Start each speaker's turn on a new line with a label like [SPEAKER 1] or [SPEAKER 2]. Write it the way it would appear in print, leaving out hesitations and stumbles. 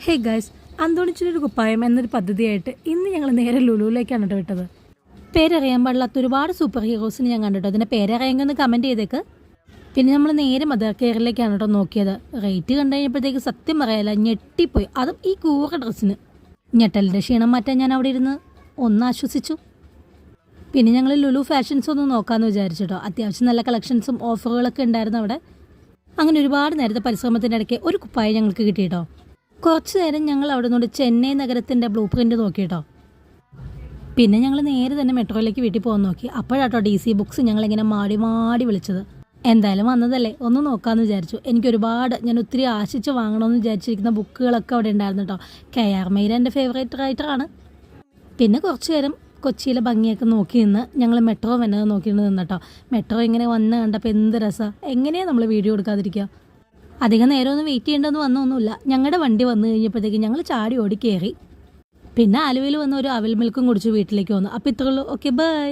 [SPEAKER 1] Hey guys, അന്തോണിച്ചിനൊരു കുപ്പായം എന്നൊരു പദ്ധതിയായിട്ട് ഇന്ന് ഞങ്ങൾ നേരെ ലുലുവിലേക്കാണ് കേട്ടോ വിട്ടത്. പേരറിയാൻ പാടില്ലാത്ത ഒരുപാട് സൂപ്പർ ഹീറോസിന് ഞാൻ കണ്ടിട്ടോ. അതിൻ്റെ പേരറിയാമെന്ന് കമൻറ്റ് ചെയ്തേക്ക്. പിന്നെ നമ്മൾ നേരെ മദർ കെയറിലേക്കാണ് കേട്ടോ നോക്കിയത്. റേറ്റ് കണ്ടു കഴിഞ്ഞപ്പോഴത്തേക്ക് സത്യം പറയാല്ല, ഞെട്ടിപ്പോയി. അതും ഈ കൂറ ഡ്രസ്സിന്. ഞെട്ടലിൻ്റെ ക്ഷീണം മാറ്റാൻ ഞാൻ അവിടെ ഇരുന്ന് ഒന്ന് ആശ്വസിച്ചു. പിന്നെ ഞങ്ങൾ ലുലു ഫാഷൻസ് ഒന്ന് നോക്കാമെന്ന് വിചാരിച്ചിട്ടോ. അത്യാവശ്യം നല്ല കളക്ഷൻസും ഓഫറുകളൊക്കെ ഉണ്ടായിരുന്നു അവിടെ. അങ്ങനെ ഒരുപാട് നേരത്തെ പരിശ്രമത്തിൻ്റെ ഇടയ്ക്ക് ഒരു കുപ്പായം ഞങ്ങൾക്ക് കിട്ടിയിട്ടോ. കുറച്ച് നേരം ഞങ്ങൾ അവിടെ നിന്നോട് ചെന്നൈ നഗരത്തിൻ്റെ ബ്ലൂ പ്രിൻ്റ് നോക്കിയിട്ടോ. പിന്നെ ഞങ്ങൾ നേരെ തന്നെ മെട്രോയിലേക്ക് വീട്ടിൽ പോകാൻ നോക്കി. അപ്പോഴാട്ടോ DC ബുക്സ് ഞങ്ങളിങ്ങനെ മാടി മാടി വിളിച്ചത്. എന്തായാലും വന്നതല്ലേ, ഒന്ന് നോക്കാമെന്ന് വിചാരിച്ചു. ഞാൻ ഒത്തിരി ആശിച്ച് വാങ്ങണമെന്ന് വിചാരിച്ചിരിക്കുന്ന ബുക്കുകളൊക്കെ അവിടെ ഉണ്ടായിരുന്നു കേട്ടോ. KR മീര എൻ്റെ ഫേവറേറ്റ് റൈറ്ററാണ്. പിന്നെ കുറച്ച് നേരം കൊച്ചിയിലെ ഭംഗിയൊക്കെ നോക്കി നിന്ന് ഞങ്ങൾ മെട്രോ വന്നത് നോക്കിയിട്ട് നിന്നിട്ടോ. മെട്രോ ഇങ്ങനെ വന്ന് കണ്ടപ്പോൾ എന്ത് രസമാണ്. എങ്ങനെയാണ് നമ്മൾ വീഡിയോ എടുക്കാതിരിക്കുക. അധികം നേരമൊന്നും വെയിറ്റ് ചെയ്യേണ്ടതെന്ന് വന്നൊന്നുമില്ല. ഞങ്ങളുടെ വണ്ടി വന്നു കഴിഞ്ഞപ്പോഴത്തേക്ക് ഞങ്ങൾ ചാടി ഓടി കയറി. പിന്നെ ആലുവയിൽ വന്ന് ഒരു അവൽ മിൽക്കും കുടിച്ച് വീട്ടിലേക്ക് വന്നു. അപ്പോൾ ഇത്രയുള്ളൂ. Okay, by.